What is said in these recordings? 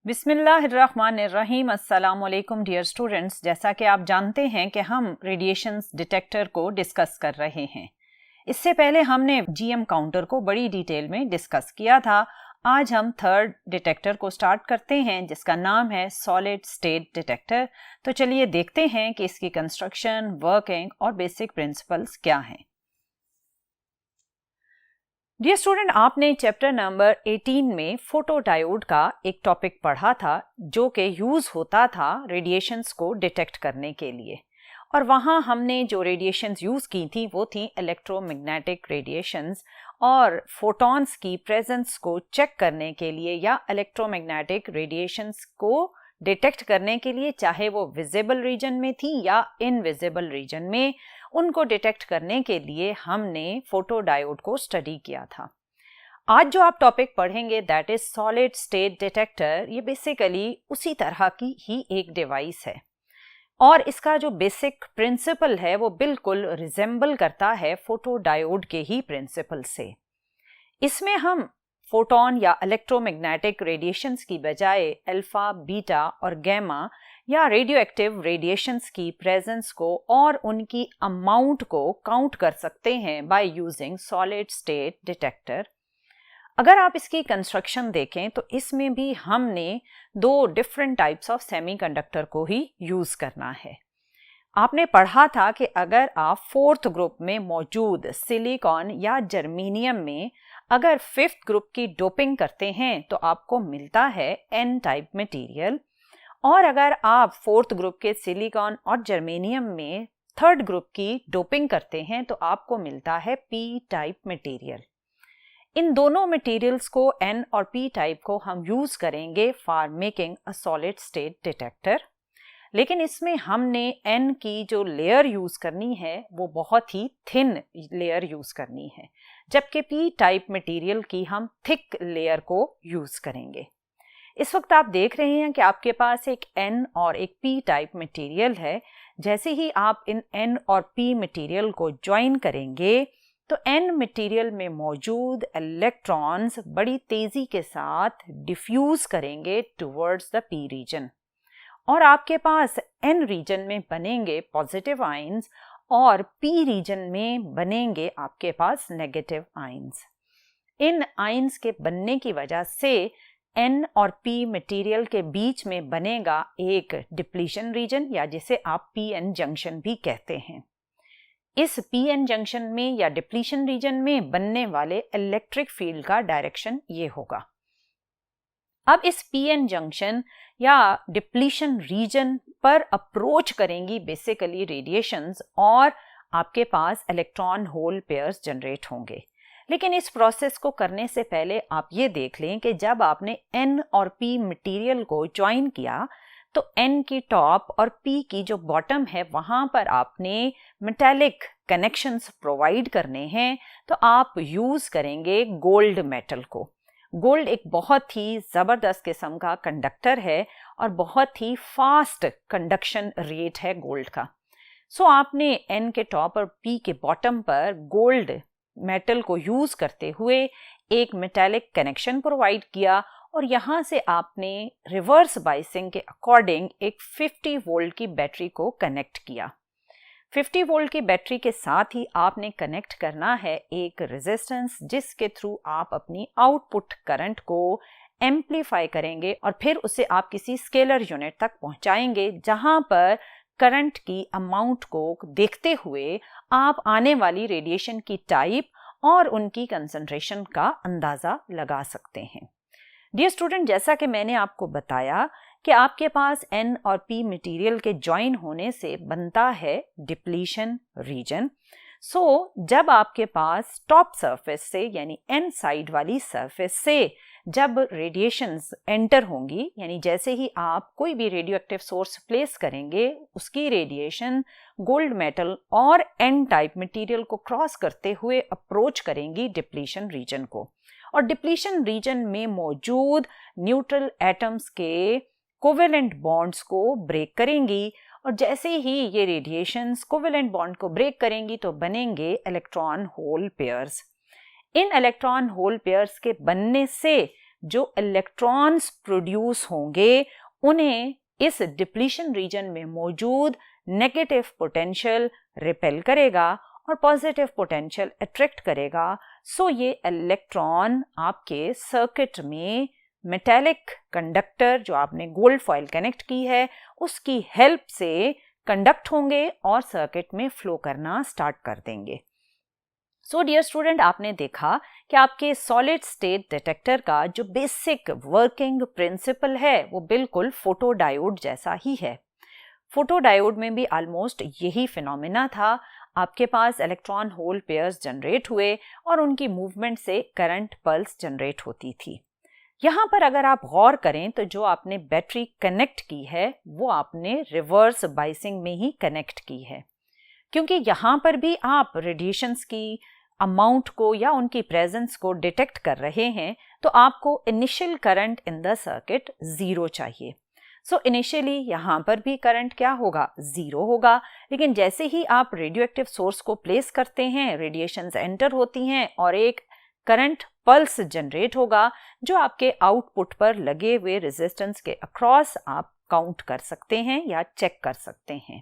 बिस्मिल्लाहिर्रहमानिर्रहीम। अस्सलामुअलैकुम dear students. जैसा कि आप जानते हैं कि हम रेडिएशंस डिटेक्टर को डिस्कस कर रहे हैं। इससे पहले हमने जीएम काउंटर को बड़ी डिटेल में डिस्कस किया था। आज हम थर्ड डिटेक्टर को स्टार्ट करते हैं जिसका नाम है सॉलिड स्टेट डिटेक्टर। तो चलिए देखते हैं कि इसकी कंस्ट्रक्शन, वर्किंग और बेसिक प्रिंसिपल्स क्या हैं। डियर स्टूडेंट, आपने चैप्टर नंबर 18 में फोटोडायोड का एक टॉपिक पढ़ा था जो कि यूज़ होता था रेडिएशंस को डिटेक्ट करने के लिए। और वहाँ हमने जो रेडिएशंस यूज़ की थी वो थी इलेक्ट्रोमैग्नेटिक रेडिएशंस, और फोटॉन्स की प्रेजेंस को चेक करने के लिए या इलेक्ट्रोमैग्नेटिक रेडिएशंस को डिटेक्ट करने के लिए, चाहे वो विजिबल रीजन में थी या इनविजिबल रीजन में, उनको डिटेक्ट करने के लिए हमने फोटोडायोड को स्टडी किया था। आज जो आप टॉपिक पढ़ेंगे that is solid state detector. ये बेसिकली उसी तरह की ही एक डिवाइस है और इसका जो बेसिक प्रिंसिपल है वो बिल्कुल रिजेंबल करता है फोटोडायोड के ही प्रिंसिपल से। इसमें हम फोटोन या इलेक्ट्रोमैग्नेटिक रेडिएशंस की बजाय अल्फा, बीटा और गैमा या रेडियो एक्टिव रेडिएशंस की प्रेजेंस को और उनकी अमाउंट को काउंट कर सकते हैं by using solid state detector. अगर आप इसकी कंस्ट्रक्शन देखें तो इसमें भी हमने दो डिफरेंट टाइप्स ऑफ सेमीकंडक्टर को ही यूज करना है। आपने पढ़ा था कि अगर आप फोर्थ ग्रुप में मौजूद सिलिकॉन या जर्मेनियम में अगर फिफ्थ ग्रुप की डोपिंग करते हैं तो आपको मिलता है एन टाइप मटेरियल, और अगर आप फोर्थ ग्रुप के सिलिकॉन और जर्मेनियम में थर्ड ग्रुप की डोपिंग करते हैं तो आपको मिलता है पी टाइप मटेरियल। इन दोनों मटेरियल्स को, एन और पी टाइप को, हम यूज करेंगे for making a solid state detector. लेकिन इसमें हमने एन की जो लेयर यूज करनी है वो बहुत ही थिन लेयर यूज करनी है, जबकि पी टाइप मटेरियल की हम थिक लेयर को यूज करेंगे। इस वक्त आप देख रहे हैं कि आपके पास एक एन और एक पी टाइप मटेरियल है। जैसे ही आप इन एन और पी मटेरियल को ज्वाइन करेंगे तो एन मटेरियल में मौजूद इलेक्ट्रॉन्स बड़ी तेजी के साथ डिफ्यूज करेंगे टुवर्ड्स द पी रीजन, और आपके पास एन रीजन में बनेंगे पॉजिटिव आयंस और पी रीजन में बनेंगे आपके पास नेगेटिव आयंस। इन आयंस के बनने की वजह से एन और पी मटेरियल के बीच में बनेगा एक डिप्लीशन रीजन, या जिसे आप पी एन जंक्शन भी कहते हैं। इस पी एन जंक्शन में या डिप्लीशन रीजन में बनने वाले इलेक्ट्रिक फील्ड का डायरेक्शन ये होगा। अब इस पी एन जंक्शन या डिप्लीशन रीजन पर अप्रोच करेंगी बेसिकली रेडिएशंस, और आपके पास इलेक्ट्रॉन होल पेयर्स जनरेट होंगे। लेकिन इस प्रोसेस को करने से पहले आप ये देख लें कि जब आपने एन और पी मटेरियल को ज्वाइन किया तो एन की टॉप और पी की जो बॉटम है वहां पर आपने मेटालिक कनेक्शंस प्रोवाइड करने हैं, तो आप यूज करेंगे गोल्ड मेटल को। गोल्ड एक बहुत ही ज़बरदस्त किस्म का कंडक्टर है और बहुत ही फास्ट कंडक्शन रेट है गोल्ड का। सो आपने एन के टॉप और पी के बॉटम पर गोल्ड मेटल को यूज़ करते हुए एक मेटालिक कनेक्शन प्रोवाइड किया, और यहाँ से आपने रिवर्स बाइसिंग के अकॉर्डिंग एक 50 वोल्ट की बैटरी को कनेक्ट किया। 50 वोल्ट की बैटरी के साथ ही आपने कनेक्ट करना है एक रेजिस्टेंस जिसके थ्रू आप अपनी आउटपुट करंट को एम्पलीफाई करेंगे और फिर उसे आप किसी स्केलर यूनिट तक पहुंचाएंगे, जहां पर करंट की अमाउंट को देखते हुए आप आने वाली रेडिएशन की टाइप और उनकी कंसंट्रेशन का अंदाजा लगा सकते हैं। डियर स्टूडेंट, जैसा कि मैंने आपको बताया कि आपके पास एन और पी मटेरियल के ज्वाइन होने से बनता है डिप्लीशन रीजन। सो जब आपके पास टॉप सरफेस से यानी एन साइड वाली सरफेस से जब रेडिएशंस एंटर होंगी, यानी जैसे ही आप कोई भी रेडियो एक्टिव सोर्स प्लेस करेंगे उसकी रेडिएशन गोल्ड मेटल और एन टाइप मटेरियल को क्रॉस करते हुए अप्रोच करेंगी डिप्लीशन रीजन को, और डिप्लीशन रीजन में मौजूद न्यूट्रल एटम्स के कोवेलेंट बॉन्ड्स को ब्रेक करेंगी, और जैसे ही ये रेडिएशंस कोवेलेंट बॉन्ड को ब्रेक करेंगी तो बनेंगे इलेक्ट्रॉन होल पेयर्स। इन इलेक्ट्रॉन होल पेयर्स के बनने से जो इलेक्ट्रॉन्स प्रोड्यूस होंगे उन्हें इस डिप्लीशन रीजन में मौजूद नेगेटिव पोटेंशियल रिपेल करेगा और पॉजिटिव पोटेंशियल अट्रैक्ट करेगा। सो ये इलेक्ट्रॉन आपके सर्किट में मेटेलिक कंडक्टर जो आपने गोल्ड फॉइल कनेक्ट की है उसकी हेल्प से कंडक्ट होंगे और सर्किट में फ्लो करना स्टार्ट कर देंगे। सो डियर स्टूडेंट, आपने देखा कि आपके सॉलिड स्टेट डिटेक्टर का जो बेसिक वर्किंग प्रिंसिपल है वो बिल्कुल फोटोडायोड जैसा ही है। फोटोडायोड में भी ऑलमोस्ट यही फिनोमेना था। आपके पास इलेक्ट्रॉन होल पेयर्स जनरेट हुए और उनकी मूवमेंट से करंट पल्स जनरेट होती थी। यहाँ पर अगर आप गौर करें तो जो आपने बैटरी कनेक्ट की है वो आपने रिवर्स बाइसिंग में ही कनेक्ट की है, क्योंकि यहाँ पर भी आप रेडिएशंस की अमाउंट को या उनकी प्रेजेंस को डिटेक्ट कर रहे हैं, तो आपको initial current in the circuit 0 चाहिए। सो इनिशियली यहाँ पर भी करंट क्या होगा, 0 होगा। लेकिन जैसे ही आप रेडियो एक्टिव सोर्स को प्लेस करते हैं, रेडिएशंस एंटर होती हैं और एक करंट पल्स जनरेट होगा जो आपके आउटपुट पर लगे हुए रेजिस्टेंस के अक्रॉस आप काउंट कर सकते हैं या चेक कर सकते हैं।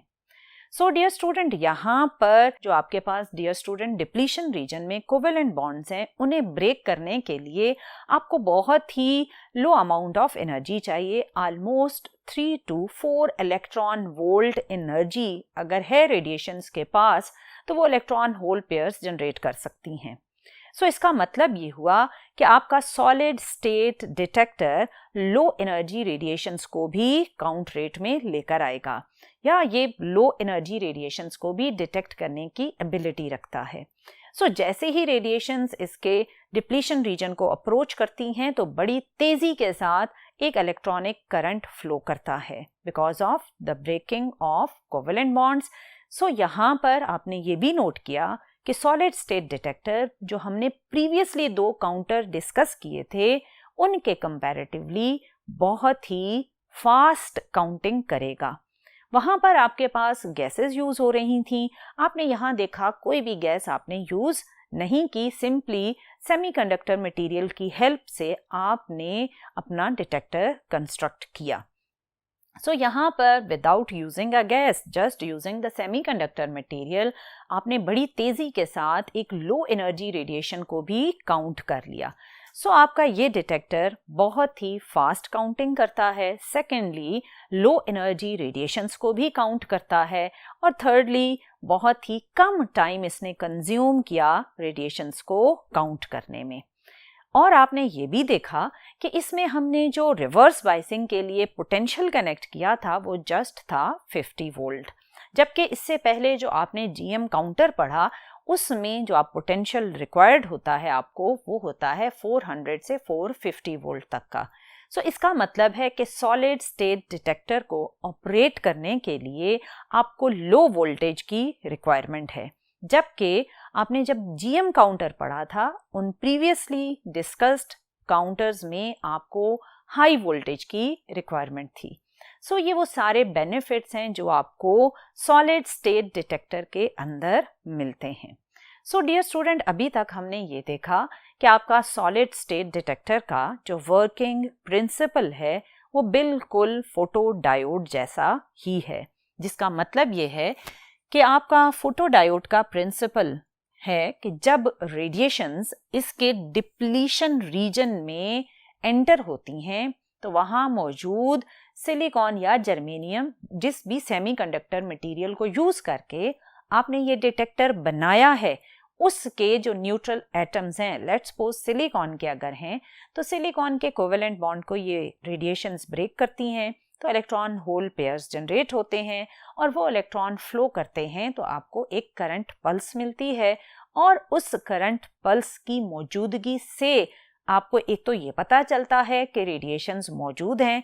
सो डियर स्टूडेंट, यहाँ पर जो आपके पास डियर स्टूडेंट डिप्लीशन रीजन में कोवेलेंट बॉन्ड्स हैं उन्हें ब्रेक करने के लिए आपको बहुत ही लो अमाउंट ऑफ एनर्जी चाहिए। Almost 3 to 4 electron volt energy अगर है रेडिएशंस के पास तो वो इलेक्ट्रॉन होल पेयर्स जनरेट कर सकती हैं। सो इसका मतलब ये हुआ कि आपका solid state detector low energy radiations को भी काउंट रेट में लेकर आएगा या ये लो एनर्जी रेडिएशंस को भी डिटेक्ट करने की एबिलिटी रखता है। सो जैसे ही रेडिएशंस इसके डिप्लीशन रीजन को अप्रोच करती हैं तो बड़ी तेजी के साथ एक इलेक्ट्रॉनिक करंट फ्लो करता है because of the breaking of covalent bonds. So यहाँ पर आपने ये भी नोट किया कि सॉलिड स्टेट डिटेक्टर जो हमने प्रीवियसली 2 काउंटर डिस्कस किए थे उनके कंपैरेटिवली बहुत ही फास्ट काउंटिंग करेगा। वहाँ पर आपके पास गैसेस यूज हो रही थी, आपने यहाँ देखा कोई भी गैस आपने यूज नहीं की, सिंपली सेमीकंडक्टर मटेरियल की हेल्प से आपने अपना डिटेक्टर कंस्ट्रक्ट किया। सो यहाँ पर without using a gas, just using the semiconductor material, आपने बड़ी तेजी के साथ एक लो एनर्जी रेडिएशन को भी काउंट कर लिया। सो आपका ये डिटेक्टर बहुत ही फास्ट काउंटिंग करता है, सेकेंडली लो एनर्जी रेडिएशंस को भी काउंट करता है और थर्डली बहुत ही कम टाइम इसने कंज्यूम किया रेडिएशंस को काउंट करने में। और आपने ये भी देखा कि इसमें हमने जो रिवर्स बाइसिंग के लिए पोटेंशियल कनेक्ट किया था वो जस्ट था 50 वोल्ट, जबकि इससे पहले जो आपने जीएम काउंटर पढ़ा उसमें जो आप पोटेंशियल रिक्वायर्ड होता है आपको वो होता है 400 से 450 वोल्ट तक का। सो इसका मतलब है कि सॉलिड स्टेट डिटेक्टर को ऑपरेट करने के लिए आपको लो वोल्टेज की रिक्वायरमेंट है, जबकि आपने जब जीएम काउंटर पढ़ा था उन प्रीवियसली डिस्कस्ड काउंटर्स में आपको हाई वोल्टेज की रिक्वायरमेंट थी। सो ये वो सारे बेनिफिट्स हैं जो आपको सॉलिड स्टेट डिटेक्टर के अंदर मिलते हैं। सो डियर स्टूडेंट, अभी तक हमने ये देखा कि आपका सॉलिड स्टेट डिटेक्टर का जो वर्किंग प्रिंसिपल है वो बिल्कुल फोटोडायोड जैसा ही है, जिसका मतलब ये है कि आपका फोटोडायोड का प्रिंसिपल है कि जब रेडिएशंस इसके डिप्लीशन रीजन में एंटर होती हैं तो वहाँ मौजूद सिलिकॉन या जर्मेनियम जिस भी सेमीकंडक्टर मटेरियल को यूज करके आपने ये डिटेक्टर बनाया है उसके जो न्यूट्रल एटम्स हैं, लेट्स सपोज सिलिकॉन के अगर हैं तो सिलिकॉन के कोवेलेंट बॉन्ड को ये रेडिएशंस ब्रेक करती हैं तो इलेक्ट्रॉन होल पेयर्स जनरेट होते हैं और वो इलेक्ट्रॉन फ्लो करते हैं तो आपको एक करंट पल्स मिलती है और उस करंट पल्स की मौजूदगी से आपको एक तो ये पता चलता है कि रेडिएशंस मौजूद हैं,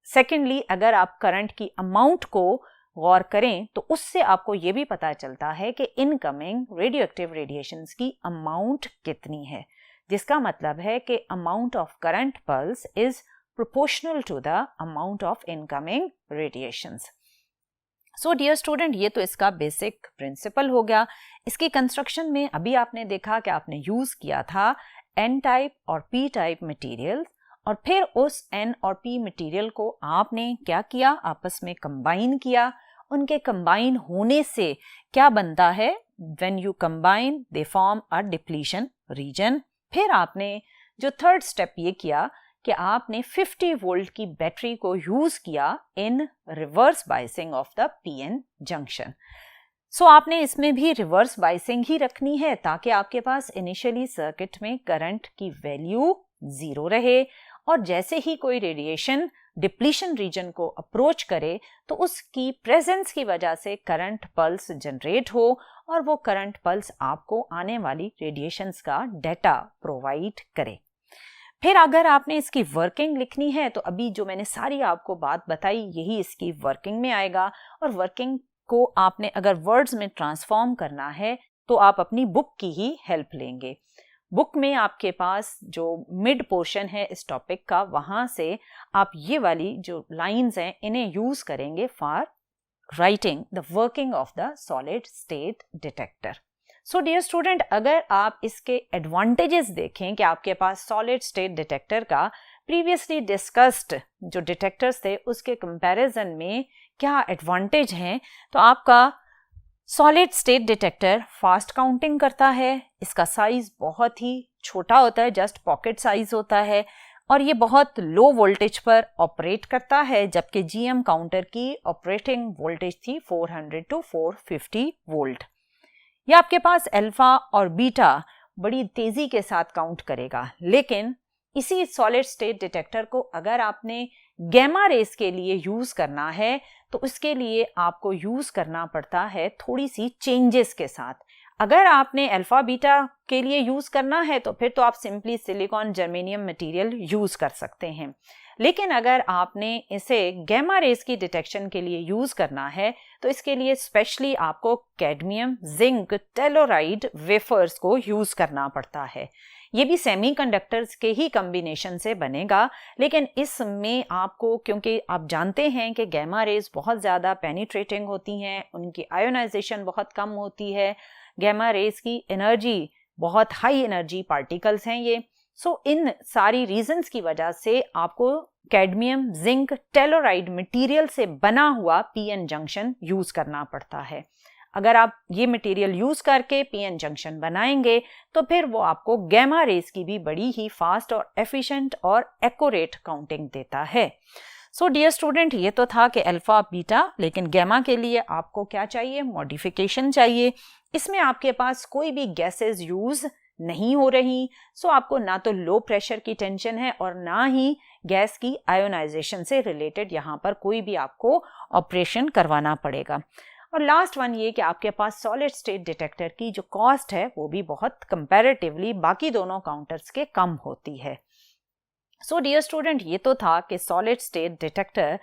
सेकेंडली अगर आप करंट की अमाउंट को गौर करें तो उससे आपको ये भी पता चलता है कि इनकमिंग रेडियो एक्टिव रेडिएशंस की अमाउंट कितनी है, जिसका मतलब है कि amount of current pulse is proportional to the amount of incoming radiations. So dear student, ये तो इसका बेसिक प्रिंसिपल हो गया। इसकी कंस्ट्रक्शन में अभी आपने देखा कि आपने यूज किया था N टाइप और P टाइप मटेरियल और फिर उस N और P मटेरियल को आपने क्या किया, आपस में कंबाइन किया। उनके कंबाइन होने से क्या बनता है, when you combine they form a depletion region. फिर आपने जो थर्ड स्टेप ये किया कि आपने 50 वोल्ट की बैटरी को यूज किया in reverse biasing of the PN junction. So आपने इसमें भी रिवर्स बायसिंग ही रखनी है ताकि आपके पास इनिशियली सर्किट में करंट की वैल्यू 0 रहे, और जैसे ही कोई रेडिएशन डिप्लीशन रीजन को अप्रोच करे तो उसकी प्रेजेंस की वजह से करंट पल्स जनरेट हो और वो करंट पल्स आपको आने वाली रेडिएशंस का डेटा प्रोवाइड करे। फिर अगर आपने इसकी वर्किंग लिखनी है तो अभी जो मैंने सारी आपको बात बताई यही इसकी वर्किंग में आएगा, और वर्किंग को आपने अगर वर्ड्स में ट्रांसफॉर्म करना है तो आप अपनी बुक की ही हेल्प लेंगे। बुक में आपके पास जो मिड पोर्शन है इस टॉपिक का, वहां से आप ये वाली जो लाइंस हैं इन्हें यूज करेंगे for writing the working of the solid state detector. So dear student, अगर आप इसके एडवांटेजेस देखें कि आपके पास सॉलिड स्टेट डिटेक्टर का प्रीवियसली डिस्कस्ड जो डिटेक्टर्स थे उसके कंपैरिजन में क्या एडवांटेज हैं, तो आपका solid state detector fast counting करता है, इसका साइज बहुत ही छोटा होता है, जस्ट पॉकेट साइज होता है, और ये बहुत लो वोल्टेज पर ऑपरेट करता है, जबकि जीएम काउंटर की ऑपरेटिंग वोल्टेज थी 400 टू 450 वोल्ट। ये आपके पास अल्फा और बीटा बड़ी तेजी के साथ काउंट करेगा, लेकिन इसी सॉलिड स्टेट डिटेक्टर को अगर आपने गैमा रेस के लिए यूज करना है तो उसके लिए आपको यूज करना पड़ता है थोड़ी सी चेंजेस के साथ। अगर आपने अल्फा बीटा के लिए यूज करना है तो फिर तो आप simply silicon germanium material use कर सकते हैं, लेकिन अगर आपने इसे गैमा रेस की डिटेक्शन के लिए यूज करना है तो इसके लिए स्पेशली आपको कैडमियम जिंक टेलोराइड वेफर्स को यूज करना पड़ता है। ये भी सेमीकंडक्टर्स के ही कॉम्बिनेशन से बनेगा, लेकिन इसमें आपको, क्योंकि आप जानते हैं कि गैमा रेज बहुत ज़्यादा पेनिट्रेटिंग होती हैं, उनकी आयोनाइजेशन बहुत कम होती है, गैमा रेज की एनर्जी बहुत हाई एनर्जी पार्टिकल्स हैं ये। सो इन सारी रीजंस की वजह से आपको कैडमियम जिंक टेलोराइड मटेरियल से बना हुआ पीएन जंक्शन यूज करना पड़ता है। अगर आप ये मटेरियल यूज करके पीएन जंक्शन बनाएंगे तो फिर वो आपको गैमा रेज की भी बड़ी ही फास्ट और एफिशिएंट और एक्यूरेट काउंटिंग देता है। सो डियर स्टूडेंट, ये तो था कि अल्फा बीटा, लेकिन गैमा के लिए आपको क्या चाहिए, मॉडिफिकेशन चाहिए। इसमें आपके पास कोई भी गैसेस यूज नहीं हो रही, सो आपको ना तो लो प्रेशर की टेंशन है और ना ही गैस की आयोनाइजेशन से रिलेटेड यहाँ पर कोई भी आपको ऑपरेशन करवाना पड़ेगा। और लास्ट वन ये कि आपके पास सॉलिड स्टेट डिटेक्टर की जो कॉस्ट है वो भी बहुत कंपैरेटिवली बाकी दोनों काउंटर्स के कम होती है। सो डियर स्टूडेंट, ये तो था कि सॉलिड स्टेट डिटेक्टर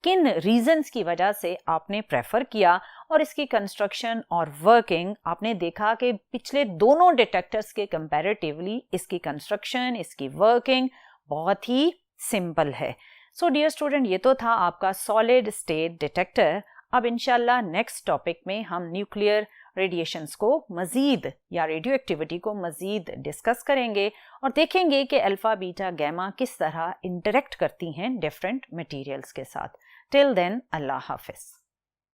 किन रीजंस की वजह से आपने प्रेफर किया, और इसकी कंस्ट्रक्शन और वर्किंग आपने देखा कि पिछले दोनों डिटेक्टर्स के कंपैरेटिवली इसकी कंस्ट्रक्शन, इसकी वर्किंग बहुत ही सिंपल है। सो डियर स्टूडेंट, ये तो था आपका सॉलिड स्टेट डिटेक्टर। अब इंशाल्लाह नेक्स्ट टॉपिक में हम न्यूक्लियर रेडिएशंस को मजीद या रेडियो एक्टिविटी को मजीद डिस्कस करेंगे और देखेंगे कि अल्फा बीटा गैमा किस तरह इंटरेक्ट करती हैं डिफरेंट मटेरियल्स के साथ। टिल देन, अल्लाह हाफिज।